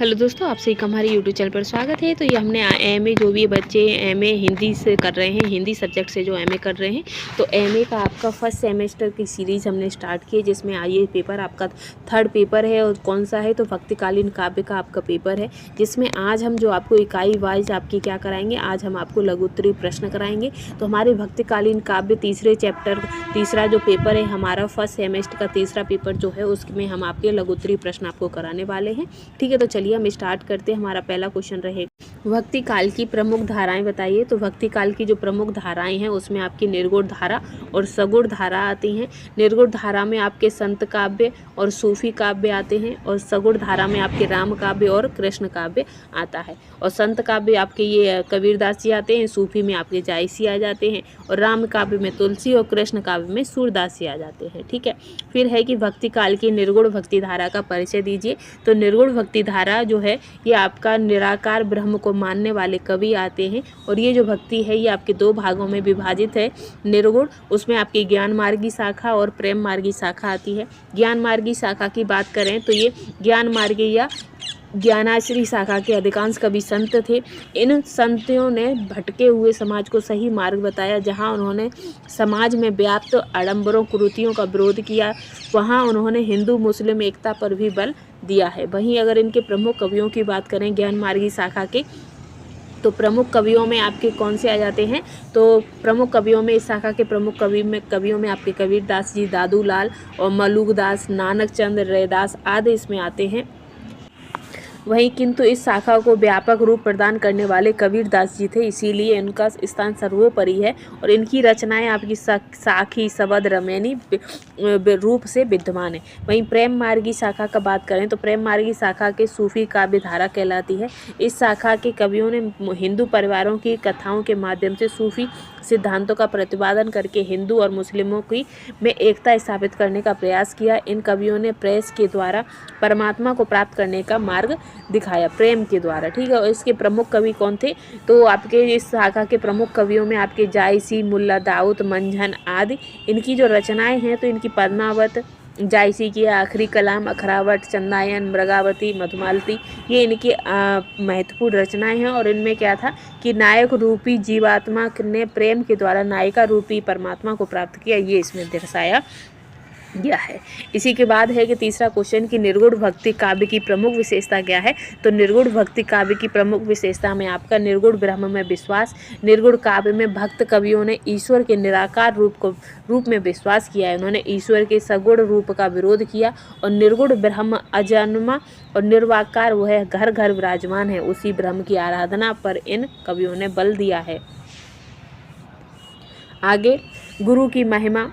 Hello दोस्तों, आप सभी का हमारे यूट्यूब चैनल पर स्वागत है। तो ये हमने एमए जो भी बच्चे एमए हिंदी से कर रहे हैं, हिंदी सब्जेक्ट से जो एमए कर रहे हैं, तो एमए का आपका फर्स्ट सेमेस्टर की सीरीज़ हमने स्टार्ट की है, जिसमें ये पेपर आपका थर्ड पेपर है। और कौन सा है? तो भक्तिकालीन काव्य का आपका पेपर है, जिसमें आज हम जो आपको इकाई वाइज आपकी क्या कराएंगे, आज हम आपको लघुत्तरीय प्रश्न कराएंगे। तो हमारे भक्तिकालीन काव्य तीसरे चैप्टर तीसरा जो पेपर है हमारा फर्स्ट सेमेस्टर का तीसरा पेपर जो है, उसमें हम आपके लघुत्तरीय प्रश्न आपको कराने वाले हैं। ठीक है, तो चलिए हम स्टार्ट करते हैं। हमारा पहला क्वेश्चन रहेगा, भक्ति काल की प्रमुख धाराएं बताइए। तो भक्ति काल की जो प्रमुख धाराएं हैं उसमें आपकी निर्गुण धारा और सगुण धारा आती हैं। निर्गुण धारा में आपके संत काव्य और सूफी काव्य आते हैं, और सगुण धारा में आपके राम काव्य और कृष्ण काव्य आता है। और संत काव्य आपके ये कबीरदास जी आते हैं, सूफी में आपके जायसी आ जाते हैं, और राम काव्य में तुलसी और कृष्ण काव्य में सूरदास जी आ जाते हैं। ठीक है, फिर है कि भक्ति काल की निर्गुण भक्ति धारा का परिचय दीजिए। तो निर्गुण भक्ति धारा जो है ये आपका निराकार ब्रह्म को मानने वाले कवि आते हैं, और ये जो भक्ति है ये आपके दो भागों में विभाजित है। निर्गुण, उसमें आपकी ज्ञान मार्गी शाखा और प्रेम मार्गी शाखा आती है। ज्ञान मार्गी शाखा की बात करें तो ये ज्ञान मार्गी या ज्ञानाश्री शाखा के अधिकांश कवि संत थे। इन संतों ने भटके हुए समाज को सही मार्ग बताया। जहां उन्होंने समाज में व्याप्त आडंबरों कुरीतियों का विरोध किया, वहां उन्होंने हिंदू मुस्लिम एकता पर भी बल दिया है। वहीं अगर इनके प्रमुख कवियों की बात करें ज्ञान मार्गी शाखा के, तो प्रमुख कवियों में आपके कौन से आ जाते हैं? तो प्रमुख कवियों में, इस शाखा के प्रमुख कवियों में आपके कबीरदास जी, दादू लाल और मलुकदास, नानक चंद, रैदास आदि इसमें आते हैं। वहीं किंतु इस शाखा को व्यापक रूप प्रदान करने वाले कबीरदास जी थे, इसीलिए इनका स्थान सर्वोपरि है। और इनकी रचनाएं आपकी साखी, शबद, रमैनी रूप से विद्यमान है। वहीं प्रेम मार्गी शाखा का बात करें तो प्रेम मार्गी शाखा के सूफी काव्य धारा कहलाती है। इस शाखा के कवियों ने हिंदू परिवारों की कथाओं के माध्यम से सूफी सिद्धांतों का प्रतिपादन करके हिंदू और मुस्लिमों की में एकता स्थापित करने का प्रयास किया। इन कवियों ने प्रेस के द्वारा परमात्मा को प्राप्त करने का मार्ग दिखाया, प्रेम के द्वारा। ठीक है, और इसके प्रमुख कवि कौन थे? तो आपके इस शाखा के प्रमुख कवियों में आपके जायसी, मुल्ला दाऊद, मंझन आदि इनकी जो रचनाएं हैं, तो इनकी पद्मावत, जायसी की आखिरी कलाम, अखरावट, चंदायन, मृगावती, मधुमालती, ये इनकी महत्वपूर्ण रचनाएं हैं। और इनमें क्या था कि नायक रूपी जीवात्मा ने प्रेम के द्वारा नायिका रूपी परमात्मा को प्राप्त किया, ये इसमें दर्शाया गया है। इसी के बाद है कि तीसरा क्वेश्चन कि निर्गुण भक्ति काव्य की प्रमुख विशेषता क्या है? तो निर्गुण भक्ति काव्य की प्रमुख विशेषता में आपका निर्गुण ब्रह्म में विश्वास। निर्गुण काव्य में भक्त कवियों ने ईश्वर के निराकार रूप में विश्वास किया है। उन्होंने ईश्वर के सगुण रूप का विरोध किया, और निर्गुण ब्रह्म अजन्मा और निर्वाकार वह घर घर विराजमान है, उसी ब्रह्म की आराधना पर इन कवियों ने बल दिया है। आगे गुरु की महिमा,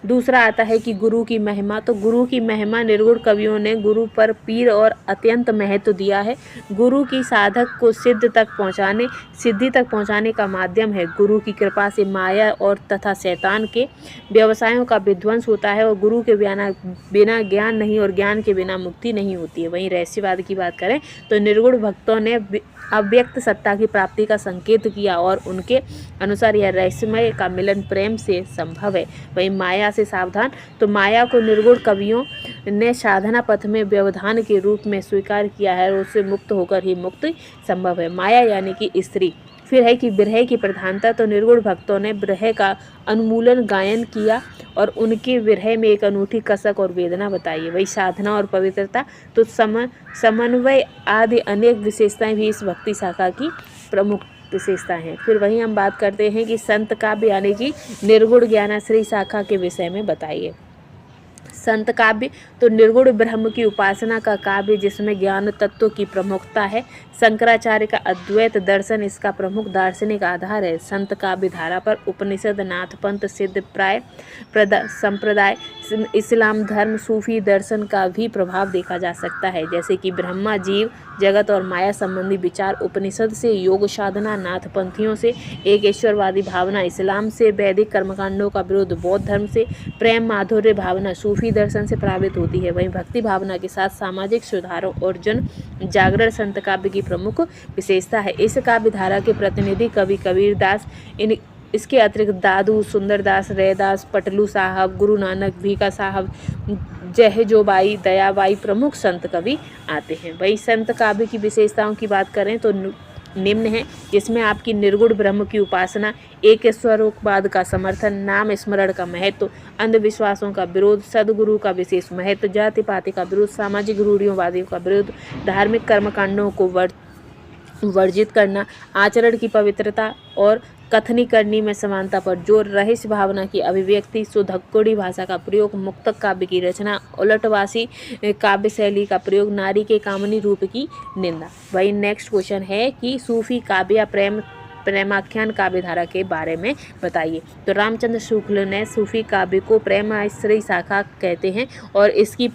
दूसरा आता है कि गुरु की महिमा। तो गुरु की महिमा, निर्गुण कवियों ने गुरु पर पीर और अत्यंत महत्व दिया है। गुरु की साधक को सिद्धि तक पहुंचाने का माध्यम है। गुरु की कृपा से माया और तथा शैतान के व्यवसायों का विध्वंस होता है, और गुरु के बिना ज्ञान नहीं, और ज्ञान के बिना मुक्ति नहीं होती है। वहीं रहस्यवाद की बात करें तो निर्गुण भक्तों ने अव्यक्त सत्ता की प्राप्ति का संकेत किया, और उनके अनुसार यह रहस्यमय का मिलन प्रेम से संभव है। वहीं माया से सावधान, तो माया को निर्गुण कवियों ने साधना पथ में व्यवधान के रूप में स्वीकार किया है, और उससे मुक्त होकर ही मुक्ति संभव है। माया यानी कि स्त्री। फिर है कि विरह की प्रधानता, तो निर्गुण भक्तों ने विरह का उन्मूलन गायन किया, और उनके विरह में एक अनूठी कसक और वेदना बताई है। वही साधना और पवित्रता, तो समन्वय आदि अनेक विशेषताएं भी इस भक्ति शाखा की प्रमुख विशेषता हैं। फिर वहीं हम बात करते हैं कि संत काव्य यानी कि निर्गुण ज्ञानाश्री शाखा के विषय में बताइए। संत काव्य, तो निर्गुण ब्रह्म की उपासना का काव्य जिसमें ज्ञान तत्व की प्रमुखता है। शंकराचार्य का अद्वैत दर्शन इसका प्रमुख दार्शनिक आधार है। संत काव्य धारा पर उपनिषद, नाथपंथ, सिद्ध प्राय संप्रदाय, इस्लाम धर्म, सूफी दर्शन का भी प्रभाव देखा जा सकता है। जैसे कि ब्रह्मा, जीव, जगत और माया संबंधी विचार उपनिषद से, योग साधना नाथपंथियों से, एक ईश्वरवादी भावना इस्लाम से, वैदिक कर्मकांडों का विरोध बौद्ध धर्म से, प्रेम माधुर्य भावना सूफी दर्शन से प्रभावित होती है। वहीं भक्ति भावना के साथ सामाजिक सुधारों और जन जागरण संत काव्य की प्रमुख विशेषता है। इस काव्य धारा के प्रतिनिधि कवि कबीरदास इसके अतिरिक्त दादू, सुंदरदास, रैदास, पटलू साहब, गुरु नानक, भीखा साहब, जहेजोबाई, दयाबाई प्रमुख संत कवि आते हैं। वही संत काव्य की विशेषताओं की बात करें तो निम्न है, जिसमें आपकी निर्गुण ब्रह्म की उपासना, एक स्वरूपवाद का समर्थन, नाम स्मरण का महत्व, अंधविश्वासों का विरोध, सदगुरु का विशेष महत्व, जाति पाति का विरोध, सामाजिक रूढ़ियों का विरोध, धार्मिक कर्मकांडों को वर्जित करना, आचरण की पवित्रता और कथनी करनी में समानता पर जोर, रहस्य भावना की अभिव्यक्ति, सुधक्कोड़ी भाषा का प्रयोग, मुक्तक काव्य की रचना, उलटवासी काव्य शैली का प्रयोग, नारी के कामनी रूप की निंदा। वही नेक्स्ट क्वेश्चन है कि सूफी काव्य या प्रेमाख्यान काव्य धारा के बारे में बताइए। तो रामचंद्र शुक्ल ने सूफी काव्य को प्रेमाश्रयी शाखा कहते हैं और इसकी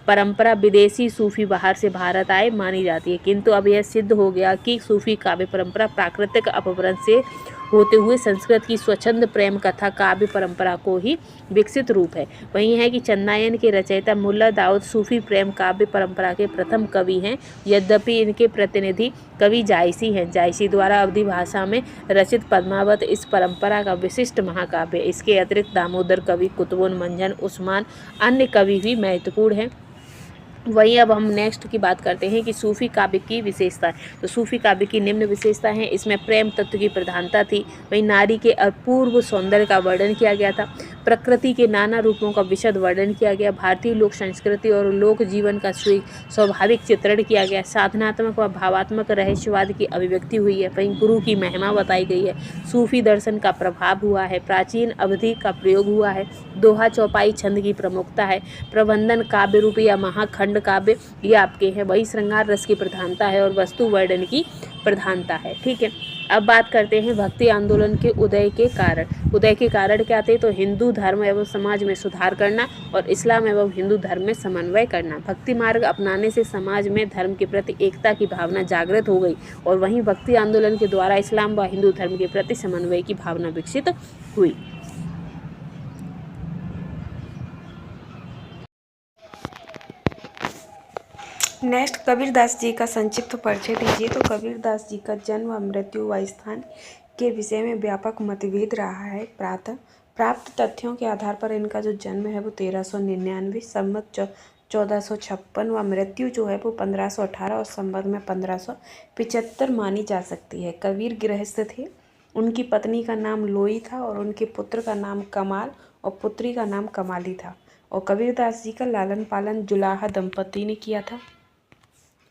परंपरा विदेशी सूफी बाहर से भारत आए मानी जाती है, किंतु अब यह सिद्ध हो गया कि सूफी काव्य परंपरा प्राकृतिक अपभ्रंश से होते हुए संस्कृत की स्वच्छंद प्रेम कथा काव्य परंपरा को ही विकसित रूप है। वही है कि चंदायन के रचयिता मुल्ला दाऊद सूफी प्रेम काव्य परंपरा के प्रथम कवि हैं, यद्यपि इनके प्रतिनिधि कवि जायसी हैं। जायसी द्वारा अवधी भाषा में रचित पद्मावत इस परंपरा का विशिष्ट महाकाव्य। इसके अतिरिक्त दामोदर कवि, कुतुबुन मंजन, उस्मान अन्य कवि भी महत्वपूर्ण हैं। वहीं अब हम नेक्स्ट की बात करते हैं कि सूफी काव्य की विशेषता। तो सूफी काव्य की निम्न विशेषता है, इसमें प्रेम तत्व की प्रधानता थी, वहीं नारी के अपूर्व सौंदर्य का वर्णन किया गया था, प्रकृति के नाना रूपों का विशद वर्णन किया गया, भारतीय लोक संस्कृति और लोक जीवन का स्वाभाविक चित्रण किया गया, साधनात्मक व भावात्मक रहस्यवाद की अभिव्यक्ति हुई है, वहीं गुरु की महिमा बताई गई है, सूफी दर्शन का प्रभाव हुआ है, प्राचीन अवधि का प्रयोग हुआ है, दोहा चौपाई छंद की प्रमुखता है, प्रबंधन काव्य रूप या महाखंड काव्य ये आपके हैं, वही श्रृंगार रस की प्रधानता है और वस्तु वर्णन की प्रधानता है। ठीक है, अब बात करते हैं भक्ति आंदोलन के उदय के कारण। उदय के कारण क्या थे? तो हिंदू धर्म एवं समाज में सुधार करना और इस्लाम एवं हिंदू धर्म में समन्वय करना। भक्ति मार्ग अपनाने से समाज में धर्म के प्रति एकता की भावना जागृत हो गई और वहीं भक्ति आंदोलन के द्वारा इस्लाम व हिंदू धर्म के प्रति समन्वय की भावना विकसित हुई। नेक्स्ट, कबीरदास जी का संक्षिप्त परिचय दीजिए। तो कबीरदास जी का जन्म व मृत्यु व स्थान के विषय में व्यापक मतभेद रहा है। प्राप्त तथ्यों के आधार पर इनका जो जन्म है वो 1399 संवत 1456 व मृत्यु जो है वो 1518 और संवत में 1575 मानी जा सकती है। कबीर गृहस्थ थे, उनकी पत्नी का नाम लोई था और उनके पुत्र का नाम कमाल और पुत्री का नाम कमाली था और कबीरदास जी का लालन पालन जुलाहा दंपति ने किया था।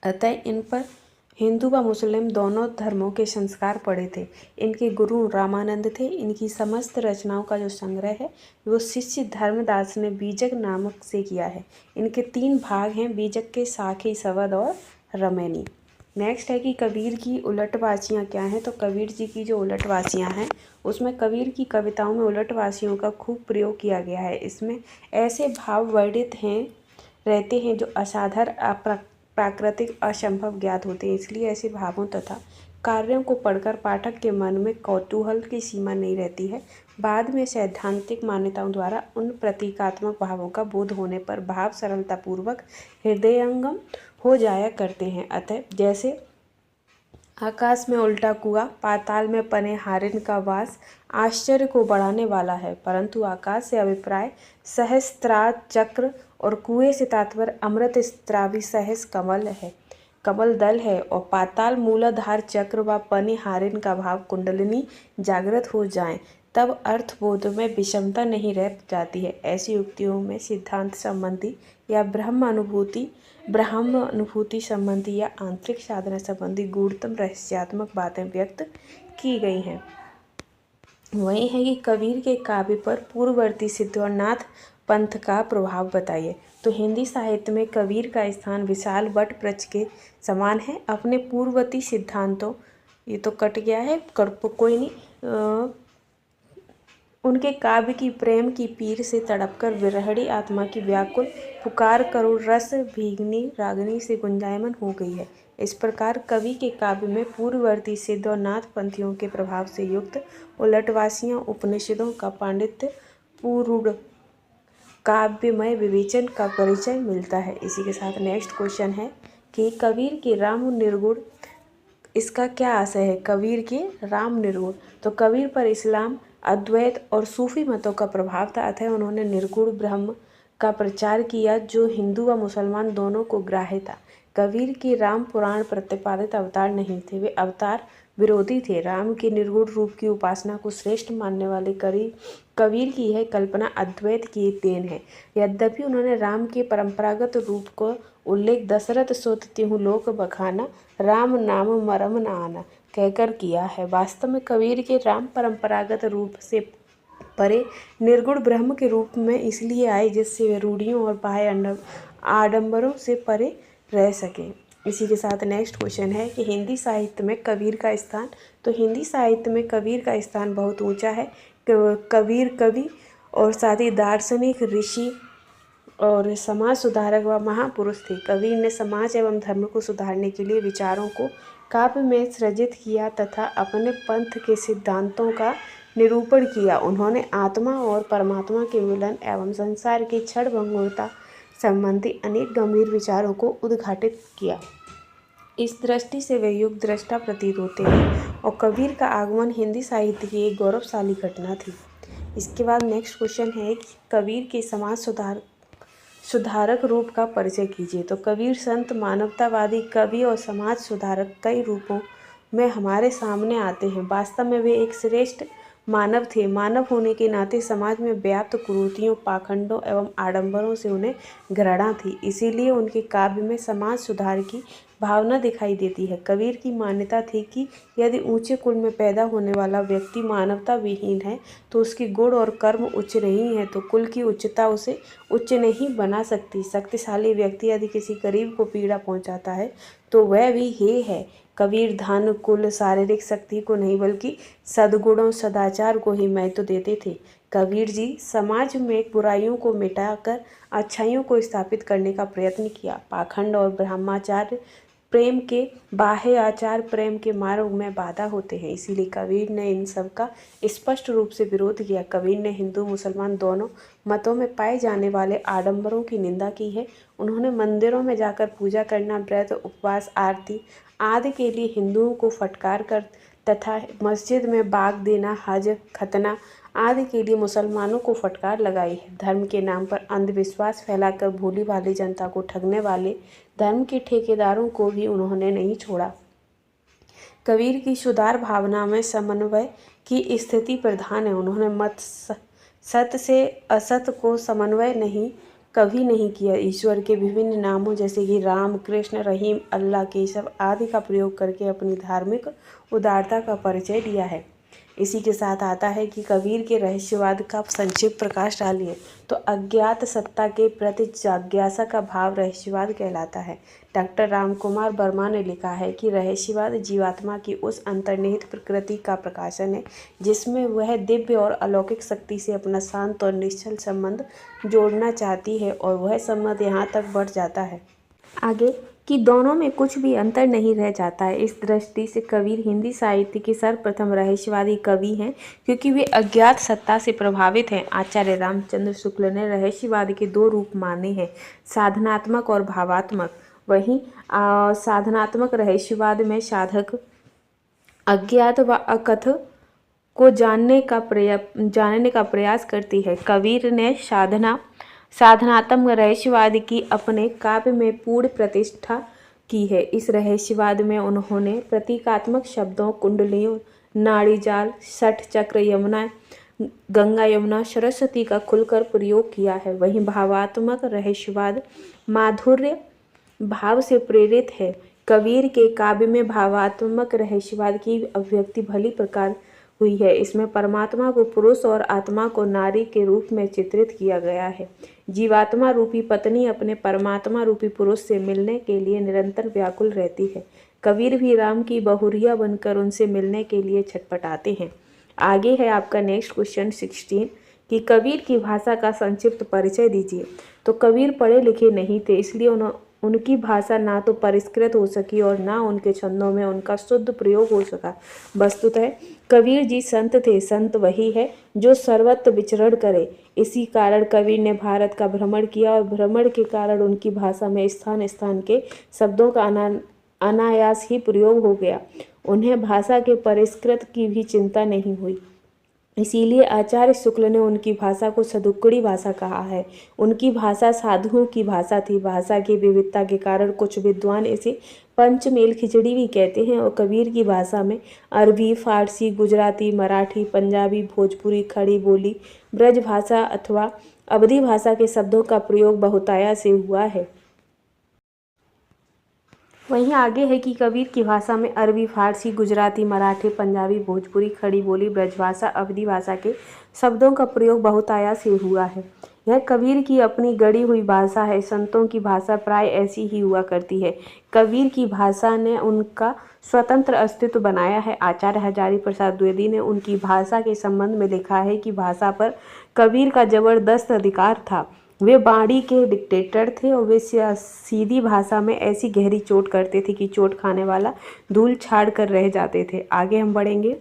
अतः इन पर हिंदू व मुस्लिम दोनों धर्मों के संस्कार पड़े थे। इनके गुरु रामानंद थे। इनकी समस्त रचनाओं का जो संग्रह है वो शिष्य धर्मदास ने बीजक नामक से किया है। इनके 3 भाग हैं, बीजक के, साखी, सवद और रमैनी। नेक्स्ट है कि कबीर की उलटवासियाँ क्या हैं। तो कबीर जी की जो उलटवासियाँ हैं उसमें कबीर की कविताओं में उलटवासियों का खूब प्रयोग किया गया है। इसमें ऐसे भाव वर्णित रहते हैं जो असाधारण, प्राकृतिक, असंभव ज्ञात होते हैं। इसलिए ऐसे भावों तथा कार्यों को पढ़कर पाठक के मन में कौतूहल की सीमा नहीं रहती है। बाद में सैद्धांतिक मान्यताओं द्वारा उन प्रतीकात्मक भावों का बोध होने पर भाव सरलतापूर्वक हृदयंगम हो जाया करते हैं। अतः जैसे आकाश में उल्टा कुआं, पाताल में पने हारिन का वास आश्चर्य को बढ़ाने वाला है, परंतु आकाश से अभिप्राय सहस्त्रार चक्र और कुएं से तात्पर्य अमृत स्त्रावी सहस कमल दल है और पाताल मूलाधार चक्र व पने हारिन का भाव कुंडलिनी जागृत हो जाए तब अर्थबोध में विषमता नहीं रह जाती है। ऐसी युक्तियों में सिद्धांत संबंधी या ब्रह्म अनुभूति संबंधी या आंतरिक साधना संबंधी गूढ़तम रहस्यात्मक बातें व्यक्त की गई हैं। वही है कि कबीर के काव्य पर पूर्ववर्ती सिद्ध और नाथ पंथ का प्रभाव बताइए। तो हिंदी साहित्य में कबीर का स्थान विशाल वट वृक्ष के समान है। अपने पूर्ववर्ती सिद्धांतों, ये तो कट गया है, कोई नहीं, उनके काव्य की प्रेम की पीर से तड़पकर विरहड़ी आत्मा की व्याकुल पुकार करुण रस भीगनी रागनी से गुंजायमान हो गई है। इस प्रकार कवि के काव्य में पूर्ववर्ती सिद्ध और नाथ पंथियों के प्रभाव से युक्त उलटवासियों, उपनिषदों का पांडित्य, पूर्ण काव्यमय विवेचन का परिचय मिलता है। इसी के साथ नेक्स्ट क्वेश्चन है कि कबीर के राम निर्गुण इसका क्या आशय है? कबीर के राम निर्गुण। तो कबीर पर इस्लाम, अद्वैत और सूफी मतों का प्रभाव था, अतः उन्होंने निर्गुण ब्रह्म का प्रचार किया जो हिंदू व मुसलमान दोनों को ग्राह्य था। कबीर के राम पुराण प्रतिपादित अवतार नहीं थे, वे अवतार विरोधी थे। राम के निर्गुण रूप की उपासना को श्रेष्ठ मानने वाले कबीर की यह कल्पना अद्वैत की देन है। यद्यपि उन्होंने राम के परंपरागत रूप को उल्लेख दशरथ सुत तिहु लोक बखाना, राम नाम मरम न आना कहकर किया है। वास्तव में कबीर के राम परंपरागत रूप से परे निर्गुण ब्रह्म के रूप में इसलिए आए जिससे वे रूढ़ियों और बाह्य आडंबरों से परे रह सकें। इसी के साथ नेक्स्ट क्वेश्चन है कि हिंदी साहित्य में कबीर का स्थान। तो हिंदी साहित्य में कबीर का स्थान बहुत ऊंचा है। कबीर कवि और साथ ही दार्शनिक, ऋषि और समाज सुधारक व महापुरुष थे। कबीर ने समाज एवं धर्म को सुधारने के लिए विचारों को काव्य में सृजित किया तथा अपने पंथ के सिद्धांतों का निरूपण किया। उन्होंने आत्मा और परमात्मा के मिलन एवं संसार की क्षण भंगुरता संबंधी अनेक गंभीर विचारों को उद्घाटित किया। इस दृष्टि से वे युग दृष्टा प्रतीत होते हैं और कबीर का आगमन हिंदी साहित्य की एक गौरवशाली घटना थी। इसके बाद नेक्स्ट क्वेश्चन है कि कबीर के समाज सुधारक रूप का परिचय कीजिए। तो कबीर संत, मानवतावादी, कवि और समाज सुधारक कई रूपों में हमारे सामने आते हैं। वास्तव में वे एक श्रेष्ठ मानव थे। मानव होने के नाते समाज में व्याप्त कुरीतियों, पाखंडों एवं आडंबरों से उन्हें घृणा थी। इसीलिए उनके काव्य में समाज सुधार की भावना दिखाई देती है। कबीर की मान्यता थी कि यदि ऊंचे कुल में पैदा होने वाला व्यक्ति मानवता विहीन है तो उसकी गुण और कर्म उच्च नहीं है तो कुल की उच्चता उसे उच्च नहीं बना सकती। शक्तिशाली व्यक्ति यदि किसी गरीब को पीड़ा पहुंचाता है तो वह भी हे है। कबीर धन, कुल, शारीरिक शक्ति को नहीं बल्कि सद्गुणों, सदाचार को ही महत्व देते थे। कबीर जी समाज में बुराइयों को मिटाकर अच्छाइयों को स्थापित करने का प्रयत्न किया। पाखंड और ब्रह्माचार्य प्रेम के बाह्य आचार प्रेम के मार्ग में बाधा होते हैं, इसीलिए कबीर ने इन सब का स्पष्ट रूप से विरोध किया। कबीर ने हिंदू मुसलमान दोनों मतों में पाए जाने वाले आडंबरों की निंदा की है। उन्होंने मंदिरों में जाकर पूजा करना, व्रत, उपवास, आरती आदि के लिए हिंदुओं को फटकार कर तथा मस्जिद में बाग देना, हज, खतना आदि के लिए मुसलमानों को फटकार लगाई है। धर्म के नाम पर अंधविश्वास फैलाकर भोली भाली जनता को ठगने वाले धर्म के ठेकेदारों को भी उन्होंने नहीं छोड़ा। कबीर की सुधार भावना में समन्वय की स्थिति प्रधान है। उन्होंने मत सत्य से असत को समन्वय कभी नहीं किया। ईश्वर के विभिन्न नामों जैसे कि राम, कृष्ण, रहीम, अल्लाह, केशव आदि का प्रयोग करके अपनी धार्मिक उदारता का परिचय दिया है। इसी के साथ आता है कि कबीर के रहस्यवाद का संक्षिप्त प्रकाश डालिए। तो अज्ञात सत्ता के प्रति जिज्ञासा का भाव रहस्यवाद कहलाता है। डॉक्टर रामकुमार वर्मा ने लिखा है कि रहस्यवाद जीवात्मा की उस अंतर्निहित प्रकृति का प्रकाशन है जिसमें वह दिव्य और अलौकिक शक्ति से अपना शांत और निश्चल संबंध जोड़ना चाहती है और वह संबंध यहाँ तक बढ़ जाता है आगे कि दोनों में कुछ भी अंतर नहीं रह जाता है। इस दृष्टि से कबीर हिंदी साहित्य के सर्वप्रथम रहस्यवादी कवि हैं क्योंकि वे अज्ञात सत्ता से प्रभावित हैं। आचार्य रामचंद्र शुक्ल ने रहस्यवाद के दो रूप माने हैं, साधनात्मक और भावात्मक। वहीं साधनात्मक रहस्यवाद में साधक अज्ञात व अकथ को जानने का प्रयास करती है। कबीर ने साधनात्मक रहस्यवाद की अपने काव्य में पूर्ण प्रतिष्ठा की है। इस रहस्यवाद में उन्होंने प्रतीकात्मक शब्दों, कुंडलियों, नाड़ी जाल, षठ चक्र, यमुना, गंगा, यमुना, सरस्वती का खुलकर प्रयोग किया है। वहीं भावात्मक रहस्यवाद माधुर्य भाव से प्रेरित है। कबीर के काव्य में भावात्मक रहस्यवाद की अभिव्यक्ति भली प्रकार हुई है। इसमें परमात्मा को पुरुष और आत्मा को नारी के रूप में चित्रित किया गया है। जीवात्मा रूपी पत्नी अपने परमात्मा रूपी पुरुष से मिलने के लिए निरंतर व्याकुल रहती है। कबीर भी राम की बहुरिया बनकर उनसे मिलने के लिए छटपटाते हैं। आगे है आपका नेक्स्ट क्वेश्चन 16 कि कबीर की भाषा का संक्षिप्त परिचय दीजिए। तो कबीर पढ़े लिखे नहीं थे, इसलिए उनकी भाषा ना तो परिष्कृत हो सकी और ना उनके छंदों में उनका शुद्ध प्रयोग हो सका। वस्तुतः कबीर जी संत थे। संत वही है जो सर्वत्र विचरण करे। इसी कारण कबीर ने भारत का भ्रमण किया और भ्रमण के कारण उनकी भाषा में स्थान स्थान के शब्दों का अनायास ही प्रयोग हो गया। उन्हें भाषा के परिष्कृत की भी चिंता नहीं हुई। इसीलिए आचार्य शुक्ल ने उनकी भाषा को सदुक्कड़ी भाषा कहा है। उनकी भाषा साधुओं की भाषा थी। भाषा की विविधता के कारण कुछ विद्वान इसे पंचमेल खिचड़ी भी कहते हैं। और कबीर की भाषा में अरबी, फारसी, गुजराती, मराठी, पंजाबी, भोजपुरी, खड़ी बोली, ब्रज भाषा अथवा अवधी भाषा के शब्दों का प्रयोग बहुतायत से हुआ है। वहीं आगे है कि कबीर की भाषा में अरबी, फारसी, गुजराती, मराठी, पंजाबी, भोजपुरी, खड़ी बोली, ब्रजभाषा, अवधी भाषा के शब्दों का प्रयोग बहुतायत से हुआ है। यह कबीर की अपनी गढ़ी हुई भाषा है। संतों की भाषा प्राय ऐसी ही हुआ करती है। कबीर की भाषा ने उनका स्वतंत्र अस्तित्व बनाया है। आचार्य हजारी प्रसाद द्विवेदी ने उनकी भाषा के संबंध में लिखा है कि भाषा पर कबीर का जबरदस्त अधिकार था। वे बाणी के डिक्टेटर थे और वे सीधी भाषा में ऐसी गहरी चोट करते थे कि चोट खाने वाला धूल छाड़ कर रह जाते थे। आगे हम बढ़ेंगे।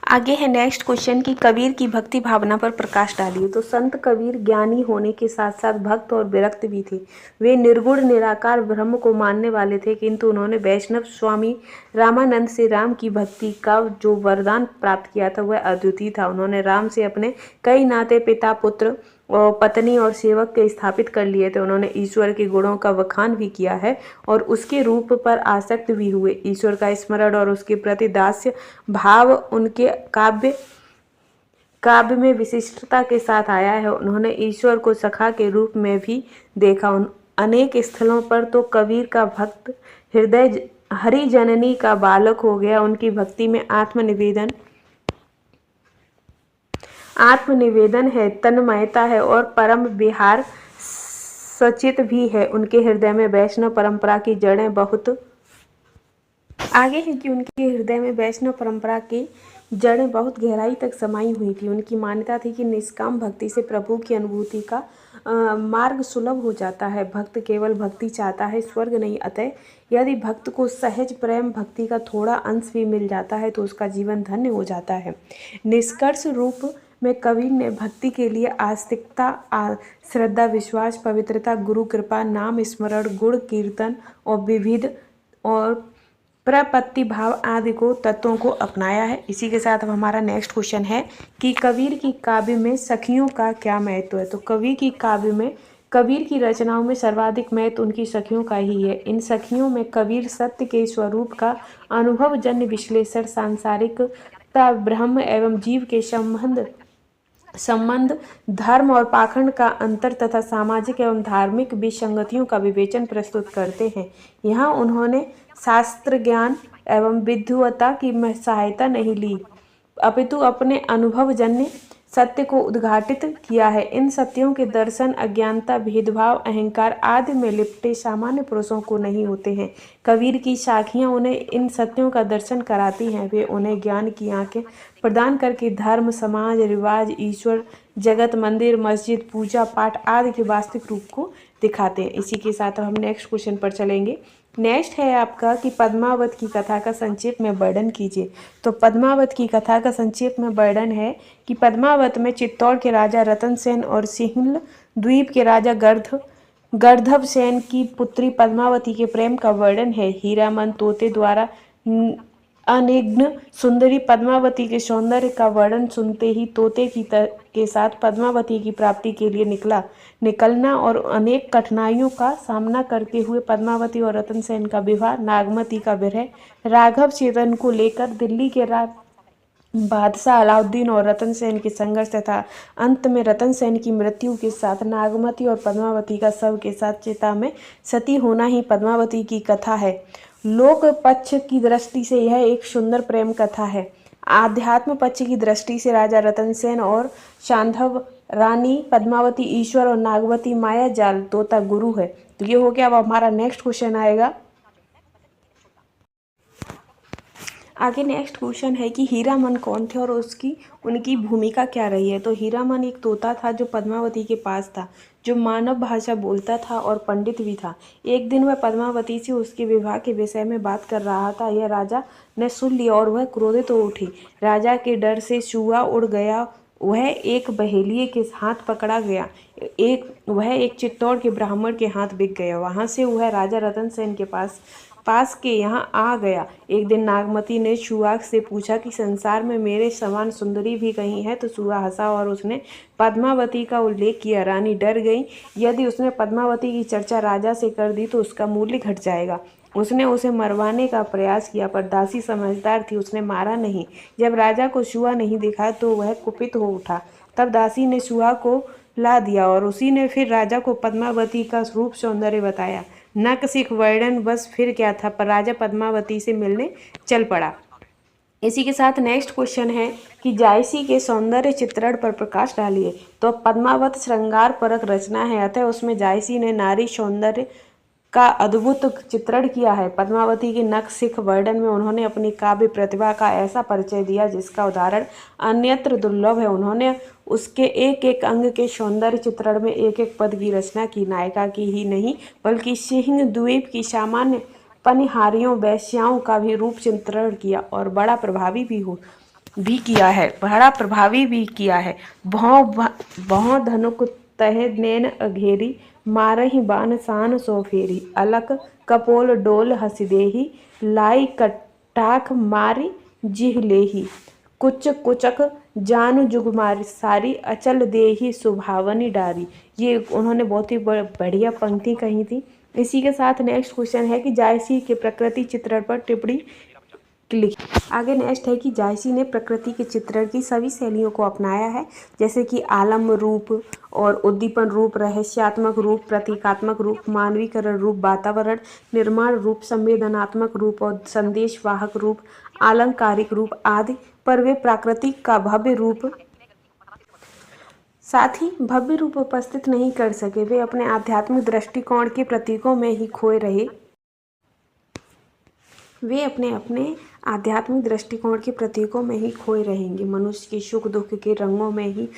आगे है नेक्स्ट क्वेश्चन कि कबीर की भक्ति भावना पर प्रकाश डालिए। तो संत कबीर ज्ञानी होने के साथ साथ भक्त और विरक्त भी थे। वे निर्गुण निराकार ब्रह्म को मानने वाले थे, किंतु उन्होंने वैष्णव स्वामी रामानंद से राम की भक्ति का जो वरदान प्राप्त किया था वह अद्वितीय था। उन्होंने राम से अपने कई नाते, पिता, पुत्र और पत्नी और सेवक के स्थापित कर लिए थे। उन्होंने ईश्वर के गुणों का बखान भी किया है और उसके रूप पर आसक्त भी हुए। ईश्वर का स्मरण और उसके प्रति दास्य भाव उनके काव्य में विशिष्टता के साथ आया है। उन्होंने ईश्वर को सखा के रूप में भी देखा। अनेक स्थलों पर तो कबीर का भक्त हृदय हरि जननी का बालक हो गया। उनकी भक्ति में आत्मनिवेदन है, तन्मयता है और परम विहार सचित भी है। उनके हृदय में वैष्णव परंपरा की जड़ें बहुत आगे है कि उनके हृदय में वैष्णव परंपरा की जड़ें बहुत गहराई तक समाई हुई थी। उनकी मान्यता थी कि निष्काम भक्ति से प्रभु की अनुभूति का मार्ग सुलभ हो जाता है। भक्त केवल भक्ति चाहता है, स्वर्ग नहीं। अतः यदि भक्त को सहज प्रेम भक्ति का थोड़ा अंश भी मिल जाता है तो उसका जीवन धन्य हो जाता है। निष्कर्ष रूप में कबीर ने भक्ति के लिए आस्तिकता, श्रद्धा, विश्वास, पवित्रता, गुरु कृपा, नाम स्मरण, गुण कीर्तन और विविध और प्रपत्ति भाव आदि को तत्वों को अपनाया है। इसी के साथ अब हमारा नेक्स्ट क्वेश्चन है कि कबीर की काव्य में सखियों का क्या महत्व है। तो कबीर की रचनाओं में सर्वाधिक महत्व उनकी सखियों का ही है। इन सखियों में कबीर सत्य के स्वरूप का अनुभवजन्य विश्लेषण, सांसारिकता, ब्रह्म एवं जीव के संबंध, धर्म और पाखंड का अंतर तथा सामाजिक एवं धार्मिक विसंगतियों का विवेचन प्रस्तुत करते हैं। यहाँ उन्होंने शास्त्र ज्ञान एवं विद्वता की सहायता नहीं ली, अपितु अपने अनुभवजन्य सत्य को उद्घाटित किया है। इन सत्यों के दर्शन अज्ञानता, भेदभाव, अहंकार आदि में लिपटे सामान्य पुरुषों को नहीं होते हैं। कबीर की साखियाँ उन्हें इन सत्यों का दर्शन कराती हैं। वे उन्हें ज्ञान की आंखें प्रदान करके धर्म, समाज, रिवाज, ईश्वर, जगत, मंदिर, मस्जिद, पूजा पाठ आदि के वास्तविक रूप को दिखाते हैं। इसी के साथ हम नेक्स्ट क्वेश्चन पर चलेंगे। नेक्स्ट है आपका कि पद्मावत की कथा का संक्षेप में वर्णन कीजिए। तो पद्मावत की कथा का संक्षेप में वर्णन है कि पद्मावत में चित्तौड़ के राजा रतन सेन और सिंहल द्वीप के राजा गर्धव सेन की पुत्री पद्मावती के प्रेम का वर्णन है। हीरामन तोते द्वारा अनिग्न सुंदरी पद्मावती के सौंदर्य का वर्णन सुनते ही तोते के साथ पद्मावती की प्राप्ति के लिए निकलना और अनेक कठिनाइयों का सामना करते हुए पद्मावती और रतन सेन का विवाह, नागमती का विरह, राघव चेतन को लेकर दिल्ली के बादशाह अलाउद्दीन और रतन सेन के संघर्ष तथा अंत में रतन सेन की मृत्यु के साथ नागमती और पद्मावती का शव के साथ चिता में सती होना ही पद्मावती की कथा है। लोक पक्ष की दृष्टि से यह एक सुंदर प्रेम कथा है। आध्यात्म पक्ष की दृष्टि से राजा रतन सेन और शांधव रानी पद्मावती ईश्वर और नागवती माया जाल तोता गुरु है। तो ये हो गया। अब हमारा नेक्स्ट क्वेश्चन आएगा। आगे नेक्स्ट क्वेश्चन है कि हीरामन कौन थे और उनकी भूमिका क्या रही है। तो हीरामन एक तोता था जो पद्मावती के पास था, जो मानव भाषा बोलता था और पंडित भी था। एक दिन वह पद्मावती से उसके विवाह के विषय में बात कर रहा था। यह राजा ने सुन लिया और वह क्रोधित हो उठी। राजा के डर से शुआ उड़ गया। वह एक बहेलिये के हाथ पकड़ा गया वह एक चित्तौड़ के ब्राह्मण के हाथ बिक गया। वहाँ से वह राजा रतन सेन के पास के यहाँ आ गया। एक दिन नागमती ने सुआ से पूछा कि संसार में मेरे समान सुंदरी भी कहीं है, तो सुआ हंसा और उसने पद्मावती का उल्लेख किया। रानी डर गई, यदि उसने पद्मावती की चर्चा राजा से कर दी तो उसका मूल्य घट जाएगा। उसने उसे मरवाने का प्रयास किया, पर दासी समझदार थी, उसने मारा नहीं। जब राजा को सुआ नहीं दिखा तो वह कुपित हो उठा। तब दासी ने सुआ को ला दिया और उसी ने फिर राजा को पद्मावती का रूप सौंदर्य बताया। नक सिख वर्णन, बस फिर क्या था, पर राजा पद्मावती से मिलने चल पड़ा। इसी के साथ नेक्स्ट क्वेश्चन है कि जायसी के सौंदर्य चित्रण पर प्रकाश डालिए। तो पद्मावत श्रृंगार परक रचना है, अतः उसमें जायसी ने नारी सौंदर्य का अद्भुत चित्रण किया है। पद्मावती के नख सिख वर्णन में उन्होंने अपनी काव्य प्रतिभा का ऐसा परिचय दिया जिसका उदाहरण अन्यत्र दुर्लभ है। उन्होंने उसके एक एक अंग के सौंदर्य चित्रण में एक एक पद की रचना की। नायिका की ही नहीं बल्कि सिंह द्वीप की सामान्य पनिहारियों वैश्याओं का भी रूप चित्रण किया और बड़ा प्रभावी भी किया है। भौं धनुक तह नैन अघेरी, मारहि बान सान सो फेरी, अलक कपोल डोल हसिदेही, लाई कटाख मारी जिह लेही, कुच कुचक जानु जुगमारी सारी, अचल देही सुभावनी डारी। ये उन्होंने बहुत ही बढ़िया पंक्ति कही थी। इसी के साथ नेक्स्ट क्वेश्चन है कि जायसी के प्रकृति चित्रण पर टिप्पणी लिखी। आगे नेक्स्ट है कि जायसी ने प्रकृति के चित्रण की सभी शैलियों को अपनाया है, जैसे कि आलम रूप और उद्दीपन रूप, रहस्यात्मक रूप, प्रतीकात्मक रूप, मानवीकरण रूप, वातावरण निर्माण रूप, संवेदनात्मक रूप और संदेशवाहक रूप, आलंकारिक रूप आदि। पर वे प्राकृतिक का भव्य रूप साथ ही भव्य रूप उपस्थित नहीं कर सके। वे अपने आध्यात्मिक दृष्टिकोण के प्रतीकों में ही खोए रहे। वे अपने आध्यात्मिक दृष्टिकोण के प्रतीकों में ही खोए रहेंगे। मनुष्य के सुख दुख के रंगों में ही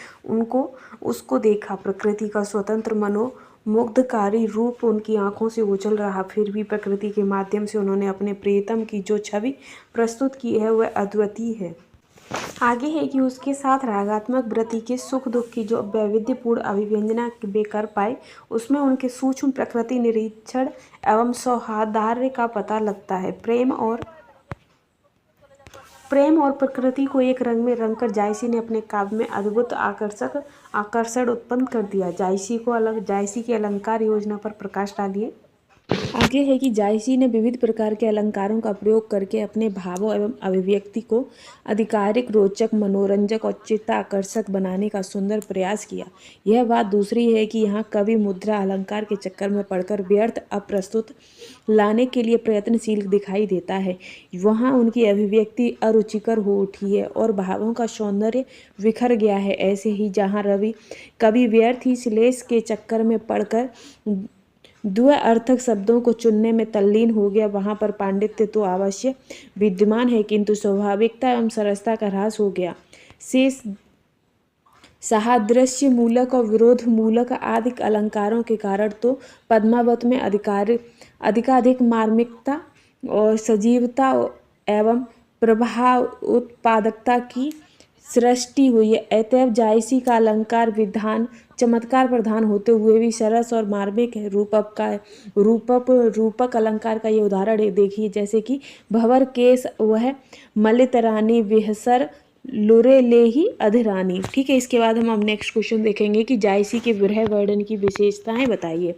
उसको देखा। प्रकृति का स्वतंत्र मनोमुग्धकारी रूप उनकी आंखों से उछल रहा। फिर भी प्रकृति के माध्यम से उन्होंने अपने प्रियतम की जो छवि प्रस्तुत की है वह अद्वितीय है। आगे है कि उसके साथ रागात्मक वृत्ति के सुख दुख की जो वैविध्यपूर्ण अभिव्यंजना वे कर पाए, उसमें उनके सूक्ष्म प्रकृति निरीक्षण एवं सौहार्द्य का पता लगता है। प्रेम और प्रकृति को एक रंग में रंगकर जायसी ने अपने काव्य में अद्भुत आकर्षण उत्पन्न कर दिया। जायसी की अलंकार योजना पर प्रकाश डालिए। आगे है कि जायसी ने विविध प्रकार के अलंकारों का प्रयोग करके अपने भावों एवं अभिव्यक्ति को आधिकारिक, रोचक, मनोरंजक और चित्ताकर्षक बनाने का सुंदर प्रयास किया। यह बात दूसरी है कि यहाँ कवि मुद्रा अलंकार के चक्कर में पड़कर व्यर्थ अप्रस्तुत लाने के लिए प्रयत्नशील दिखाई देता है। वहाँ उनकी अभिव्यक्ति अरुचिकर हो उठी है और भावों का सौंदर्य बिखर गया है। ऐसे ही जहाँ कवि व्यर्थ ही श्लेष के चक्कर में पड़कर द्व्यर्थक शब्दों को चुनने में तल्लीन हो गया, वहाँ पर पांडित्य तो अवश्य विद्यमान है, किंतु स्वाभाविकता एवं सरसता का ह्रास हो गया। शेष सादृश्य मूलक और विरोध मूलक आदि अलंकारों के कारण तो पद्मावत में अधिकाधिक मार्मिकता और सजीवता एवं प्रभाव उत्पादकता की सृष्टि हुई है। अतएव जायसी का अलंकार विधान चमत्कार प्रधान होते हुए भी सरस और मार्मिक है। रूपक अलंकार का ये उदाहरण है, देखिए, जैसे कि भंवर केस वह मलित रानी, विहसर लुरे ले ही अधरानी। ठीक है, इसके बाद हम नेक्स्ट क्वेश्चन देखेंगे कि जायसी के विरह वर्णन की विशेषताएं बताइए।